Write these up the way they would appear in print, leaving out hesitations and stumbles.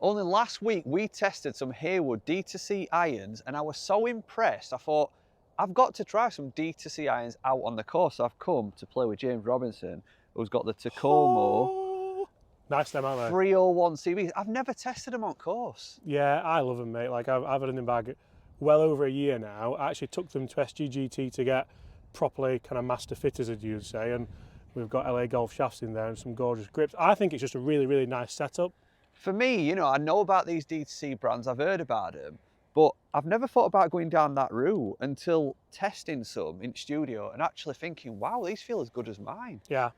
Only last week we tested some Haywood DTC irons and I was so impressed. I thought, I've got to try some DTC irons out on the course. So I've come to play with James Robinson, who's got the Takomo. Nice them, aren't they? 301 CBs. I've never tested them on course. Yeah, I love them, mate. Like I've had them in the bag well over a year now. I actually took them to SGGT to get properly kind of master fitters, as you'd say, and we've got LA Golf shafts in there and some gorgeous grips. I think it's just a really, really nice setup. For me, you know, I know about these DTC brands, I've heard about them, but I've never thought about going down that route until testing some in studio and actually thinking, wow, these feel as good as mine. Yeah.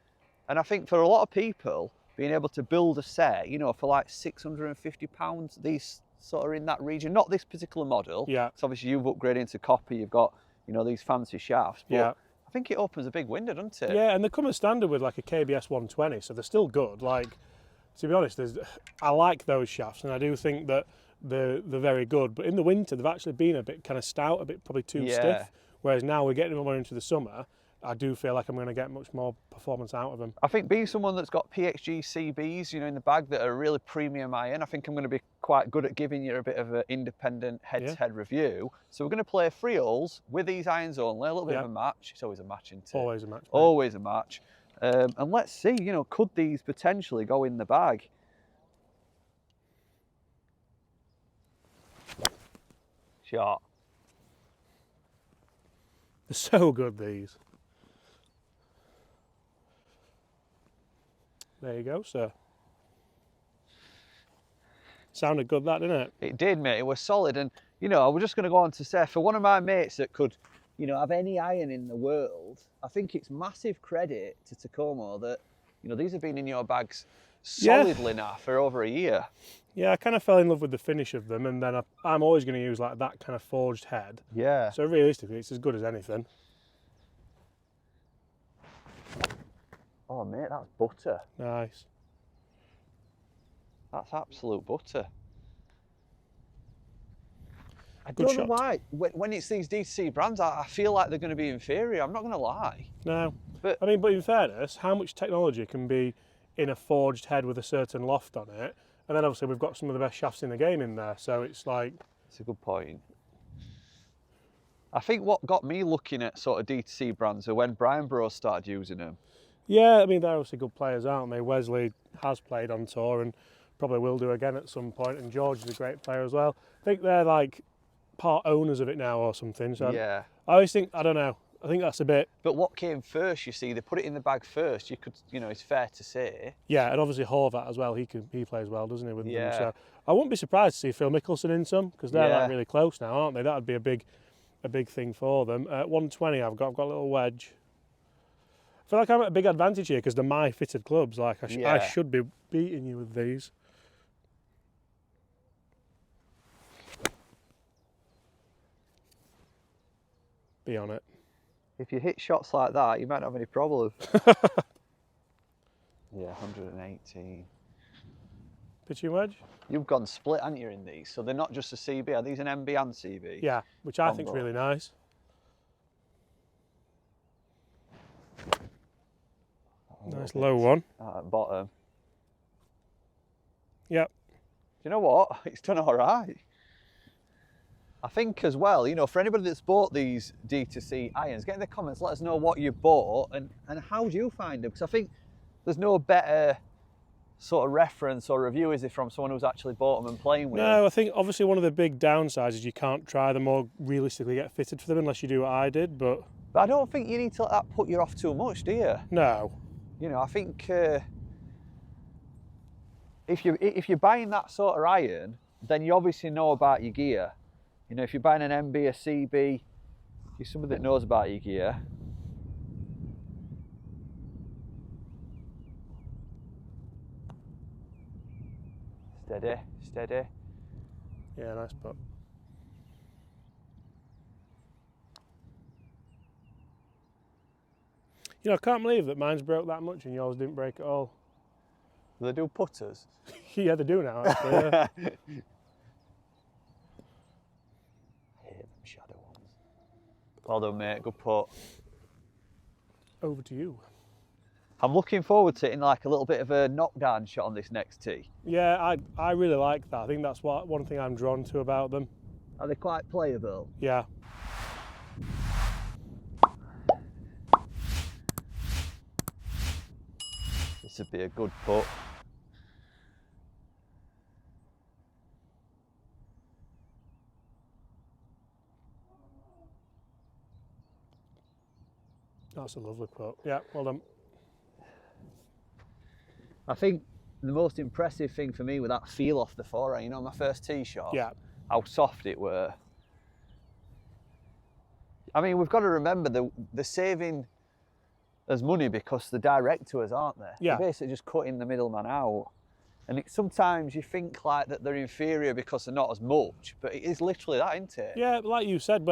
And I think for a lot of people, being able to build a set, you know, for like £650, these sort of in that region, not this particular model. Yeah. Because obviously you've upgraded into copper, you've got, you know, these fancy shafts. But yeah. I think it opens a big window, doesn't it? Yeah, and they come as standard with like a KBS 120, so they're still good. Like, to be honest, I like those shafts, and I do think that they're very good. But in the winter, they've actually been a bit kind of stout, a bit probably too stiff. Whereas now we're getting them more into the summer, I do feel like I'm going to get much more performance out of them. I think being someone that's got PXG CBs, you know, in the bag that are really premium iron, I think I'm going to be quite good at giving you a bit of an independent head-to-head review. So we're going to play 3 holes with these irons only, a little bit of a match. It's always a match, isn't it? Always a match. Mate. Always a match. And let's see, you know, could these potentially go in the bag? Shot. They're so good, these. There you go, sir. Sounded good, that, didn't it? It did, mate. It was solid. And, you know, I was just going to go on to say, for one of my mates that could, you know, have any iron in the world, I think it's massive credit to Takomo that, you know, these have been in your bags solidly now for over a year. Yeah, I kind of fell in love with the finish of them, and then I'm always going to use like that kind of forged head. Yeah. So realistically, it's as good as anything. Oh, mate, that's butter. Nice. That's absolute butter. I Good don't shot. know why. When it's these DTC brands, I feel like they're going to be inferior. I'm not going to lie. No. But I mean, but in fairness, how much technology can be in a forged head with a certain loft on it? And then obviously we've got some of the best shafts in the game in there, so it's like... It's a good point. I think what got me looking at sort of DTC brands are when Brian Bros started using them. Yeah, I mean, they're obviously good players, aren't they? Wesley has played on tour and probably will do again at some point, and George is a great player as well. I think they're like part owners of it now or something. So yeah. I always think, I don't know, I think that's a bit... But what came first, you see, they put it in the bag first, you could, you know, it's fair to say. Yeah, and obviously Horvat as well, he plays well, doesn't he, with them? Yeah. So I wouldn't be surprised to see Phil Mickelson in some, because they're like really close now, aren't they? That would be a big thing for them. 120 I've got a little wedge. I feel like I'm at a big advantage here because they're my fitted clubs. Like I should be beating you with these. Be on it. If you hit shots like that, you might not have any problem. Yeah, 118. Pitching wedge? You've gone split, haven't you, in these? So they're not just a CB, are these an MB and CB? Yeah, which I think is really nice. Nice low one. At bottom. Yep. Do you know what? It's done all right. I think as well, you know, for anybody that's bought these DTC irons, get in the comments, let us know what you bought and how do you find them? Because I think there's no better sort of reference or review, is it, from someone who's actually bought them and playing with them? No, I think obviously one of the big downsides is you can't try them or realistically get fitted for them unless you do what I did, but I don't think you need to let that put you off too much, do you? No. You know, I think if you're buying that sort of iron, then you obviously know about your gear. You know, if you're buying an MB, a CB, you're somebody that knows about your gear. Steady, steady. Yeah, nice putt. You know, I can't believe that mine's broke that much and yours didn't break at all. Do they do putters? Yeah, they do now, actually. Yeah. Shadow ones. Well done, mate. Good putt. Over to you. I'm looking forward to hitting like a little bit of a knockdown shot on this next tee. Yeah, I really like that. I think that's one thing I'm drawn to about them. Are they quite playable? Yeah. This would be a good putt. That's a lovely putt. Yeah, well done. I think the most impressive thing for me with that feel off the forehand, you know, my first tee shot, Yeah. how soft it were. I mean, we've got to remember they're saving us money because they're direct to us, aren't they? Yeah. They're basically just cutting the middleman out. And sometimes you think like that they're inferior because they're not as much, but it is literally that, isn't it? Yeah, like you said,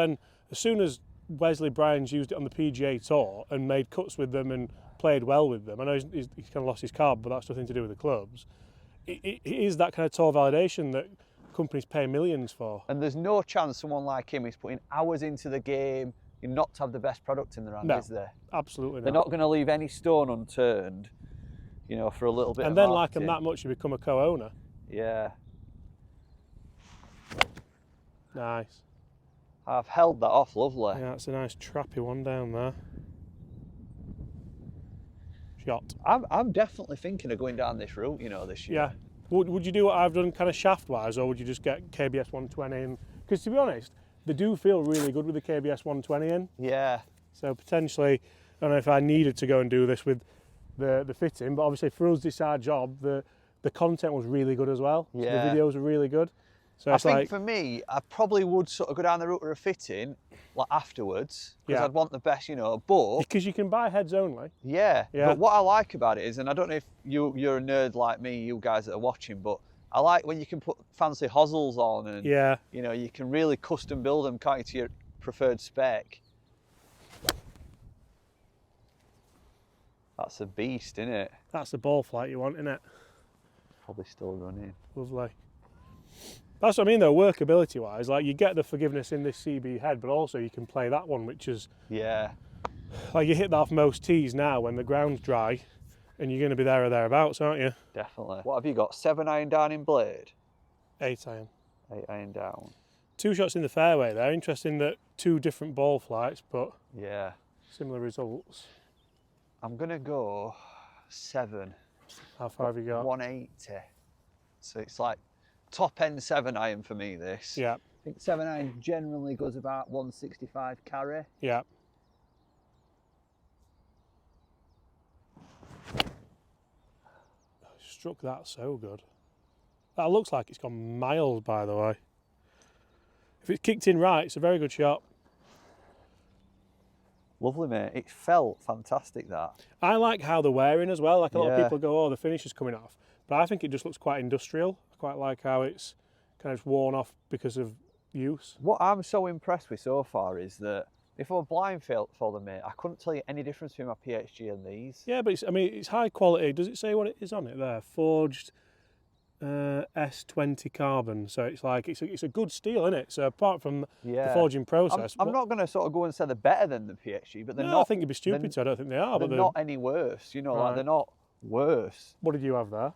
as soon as Wesley Bryan's used it on the PGA Tour and made cuts with them and played well with them, I know he's kind of lost his card, but that's nothing to do with the clubs. It is that kind of tour validation that companies pay millions for. And there's no chance someone like him is putting hours into the game not to have the best product in their hand, No, is there? Absolutely not. They're not going to leave any stone unturned, you know, for a little bit and of then marketing. like them that much, you become a co-owner. Yeah. Nice. I've held that off, lovely. Yeah, it's a nice trappy one down there. Shot. I'm definitely thinking of going down this route, you know, this year. Yeah. Would you do what I've done kind of shaft-wise, or would you just get KBS 120 in? Because to be honest, they do feel really good with the KBS 120 in. Yeah. So potentially, I don't know if I needed to go and do this with the fitting, but obviously for us, this our job, the content was really good as well. So Yeah. the videos were really good. So I it's think like, for me, I probably would sort of go down the route of a fitting, like afterwards, because Yeah. I'd want the best, you know, but because you can buy heads only. yeah. Yeah. But what I like about it is, and I don't know if you're a nerd like me, you guys that are watching, but I like when you can put fancy hosels on and, Yeah. you know, you can really custom build them, can't you, to your preferred spec. That's a beast, isn't it? That's the ball flight you want, isn't it? Probably still running. Lovely. That's what I mean though, workability wise, like you get the forgiveness in this CB head, but also you can play that one, which is, Yeah. like you hit that off most tees now when the ground's dry and you're going to be there or thereabouts, aren't you? Definitely. What have you got? 7 iron down in blade? 8 iron. 8 iron down. 2 shots in the fairway there. Interesting that 2 different ball flights, but Yeah. similar results. I'm going to go 7. How far have you got? 180. So it's like top end 7 iron for me, this. Yeah, I think 7 iron generally goes about 165 carry. yeah. Struck that so good. That looks like it's gone miles, by the way. If it's kicked in right, it's a very good shot. Lovely, mate. It felt fantastic, that. I like how they're wearing as well. Like a lot of Yeah. people go, oh, the finish is coming off. But I think it just looks quite industrial. I quite like how it's kind of worn off because of use. What I'm so impressed with so far is that if I were blindfolded, mate, I couldn't tell you any difference between my PHG and these. Yeah, but it's high quality. Does it say what it is on it there? Forged S20 carbon. So it's like, it's a good steel, isn't it? So apart from Yeah. the forging process. I'm not going to sort of go and say they're better than the PHG, but they're no, not. I think you'd be stupid to. I don't think they are. They're But not any worse, you know, like Right. they're not worse. What did you have there?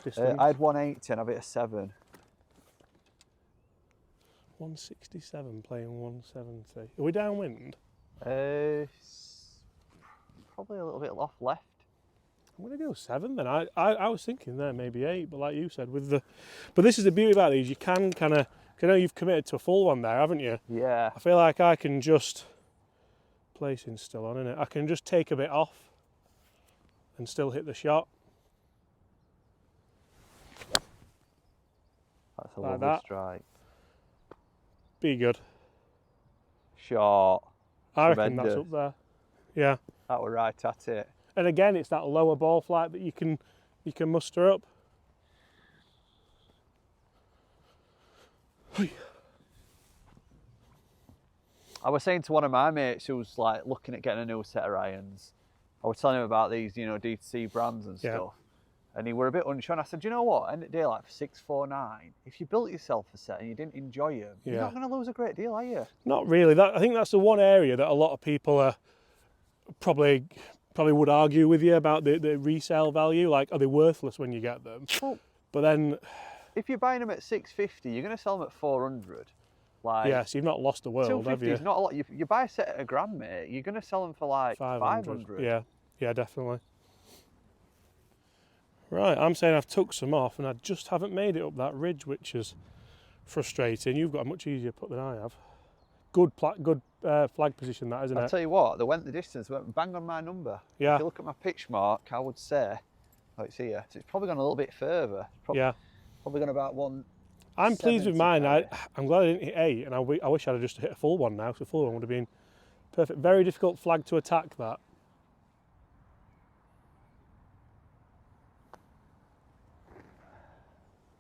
Distance? I had 180 and I've hit a 7. 167 playing 170. Are we downwind? Probably a little bit off left. I'm going to go 7 then. I was thinking there maybe 8, but like you said, but this is the beauty about these. You can kind of, I know you've committed to a full one there, haven't you? Yeah. I feel like I can just, placing's still on, isn't it? I can just take a bit off and still hit the shot. That's a Like lovely that. strike. Be good. Short. I reckon that's Tremendous. up there. Yeah. That were right at it. And again, it's that lower ball flight that you can muster up. I was saying to one of my mates who was like looking at getting a new set of irons, I was telling him about these, you know, DTC brands and Yeah. stuff. And he were a bit unsure. And I said, you know what? End of the day, like for 649, if you built yourself a set and you didn't enjoy them, you're Yeah. not going to lose a great deal, are you? Not really. I think that's the one area that a lot of people are probably probably would argue with you about the resale value. Like, are they worthless when you get them? Well, but then, if you're buying them at 650, you're going to sell them at 400. Like, yeah, so you've not lost the world, have 250 you? is not a lot. You buy a set at £1,000, mate, you're going to sell them for like 500. Yeah, yeah, definitely. Right, I'm saying I've took some off and I just haven't made it up that ridge, which is frustrating. You've got a much easier putt than I have. Good flag position that, isn't it? I'll tell you what, they went the distance, went bang on my number. Yeah. If you look at my pitch mark, I would say, oh, it's here. So it's probably gone a little bit further. Yeah. Probably gone about one. I'm pleased with mine. I'm glad I didn't hit 8, and I wish I'd have just hit a full one now, because a full one would have been perfect. Very difficult flag to attack, that.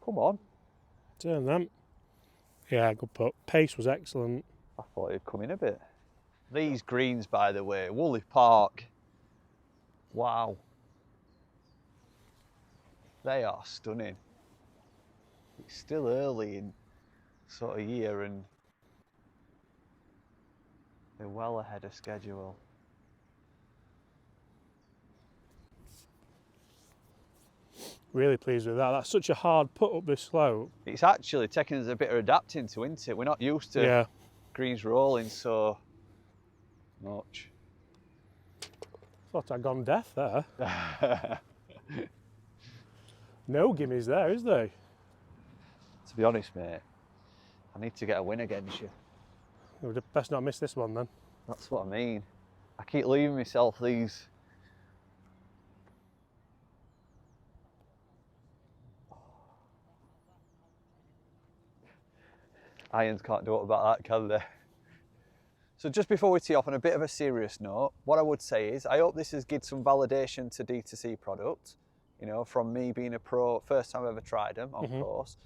Come on. Turn them. Yeah, good putt. Pace was excellent. I thought it'd come in a bit. These greens, by the way, Woolley Park. Wow. They are stunning. It's still early in sort of year and they're well ahead of schedule. Really pleased with that. That's such a hard putt up this slope. It's actually taking us a bit of adapting to, isn't it? We're not used to greens rolling so much. Thought I'd gone deaf there. No gimmies there, is there? To be honest, mate, I need to get a win against you. We'd best not miss this one then. That's what I mean. I keep leaving myself these. Irons can't do it about that, can they? So just before we tee off, on a bit of a serious note, what I would say is I hope this has given some validation to DTC products, you know, from me being a pro, first time I've ever tried them, of course.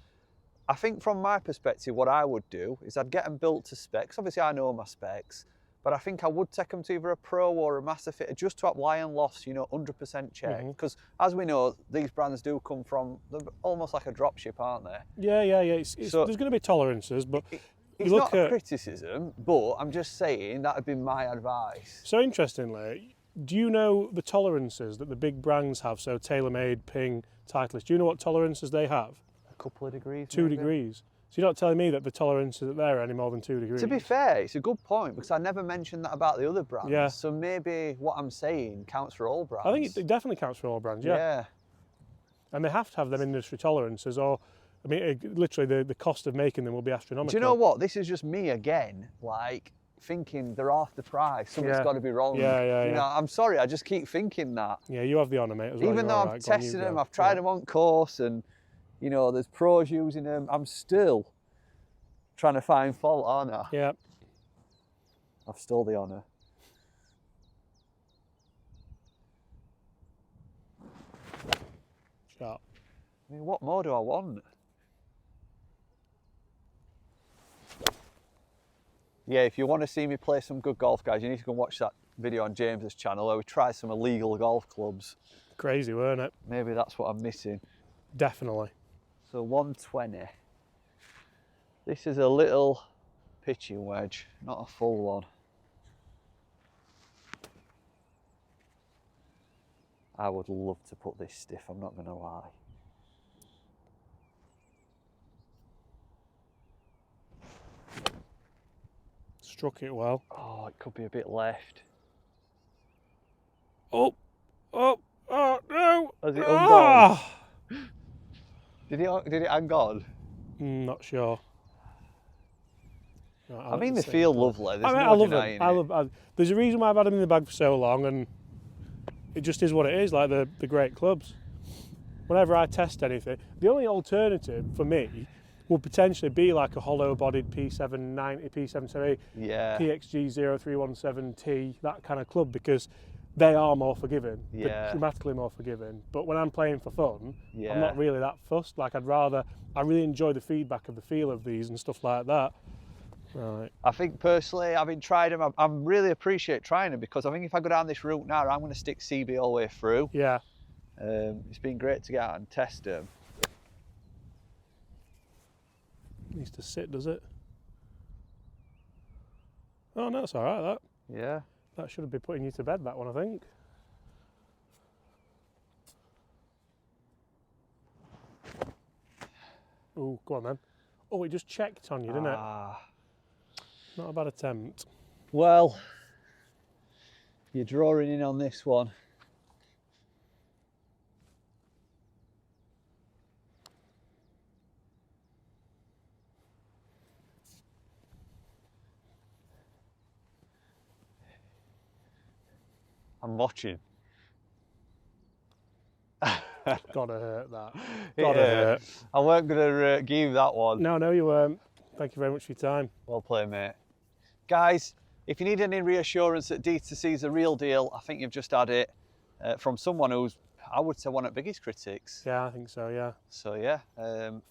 I think from my perspective, what I would do is I'd get them built to specs. Obviously I know my specs, but I think I would take them to either a pro or a master fitter just to have lie and loss, you know, 100% check. Because as we know, these brands do come from, they're almost like a drop ship, aren't they? Yeah. So, there's going to be tolerances, but it's not a criticism, but I'm just saying that would be my advice. So interestingly, do you know the tolerances that the big brands have? So TaylorMade, Ping, Titleist, do you know what tolerances they have? A couple of degrees. 2 maybe? degrees. So you're not telling me that the tolerances are there any more than 2 degrees? To be fair, it's a good point because I never mentioned that about the other brands. Yeah. So maybe what I'm saying counts for all brands. I think it definitely counts for all brands, yeah. And they have to have them industry tolerances, or, I mean, literally the cost of making them will be astronomical. Do you know what? This is just me again, like, thinking they're half the price. Something's got to be wrong. Yeah. You know, I'm sorry, I just keep thinking that. Yeah, you have the honour, mate, as well. Even though I've tested them, I've tried them on course, and, you know, there's pros using them, I'm still trying to find fault, aren't I? Yeah. I've stole the honour. Sharp. I mean, what more do I want? Yeah, if you want to see me play some good golf, guys, you need to go and watch that video on James's channel where we try some illegal golf clubs. Crazy, weren't it? Maybe that's what I'm missing. Definitely. So 120. This is a little pitching wedge, not a full one. I would love to put this stiff, I'm not going to lie. Struck it well. Oh, it could be a bit left. Oh, no! Has it ungone? Did it hang on? Not sure. No, I mean, they feel lovely. There's I no love denying them. it. There's a reason why I've had them in the bag for so long, and it just is what it is. Like the great clubs. Whenever I test anything, the only alternative for me would potentially be like a hollow-bodied P790, P770, Yeah. PXG 0317T, that kind of club, because they are more forgiving. Yeah. They're dramatically more forgiving. But when I'm playing for fun, Yeah. I'm not really that fussed. Like I really enjoy the feedback of the feel of these and stuff like that. Right. I think personally, having tried them, I really appreciate trying them because I think if I go down this route now, I'm going to stick CB all the way through. Yeah. It's been great to get out and test them. Needs to sit, does it? Oh no, it's all right. Yeah. That should have been putting you to bed. That one, I think. Ooh, go on then. Oh, it just checked on you, didn't it? Not a bad attempt. Well, you're drawing in on this one. I'm watching. Gotta hurt that. Gotta hurt. I weren't going to give you that one. No, you weren't. Thank you very much for your time. Well played, mate. Guys, if you need any reassurance that D2C is the real deal, I think you've just had it from someone who's, I would say, one of the biggest critics. Yeah, I think so, yeah. So, yeah.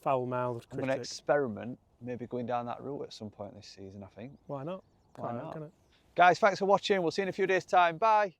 Foul-mouthed I'm critic. going to experiment, maybe going down that route at some point this season, I think. Why not? Why not? Can it? Guys, thanks for watching. We'll see you in a few days' time. Bye.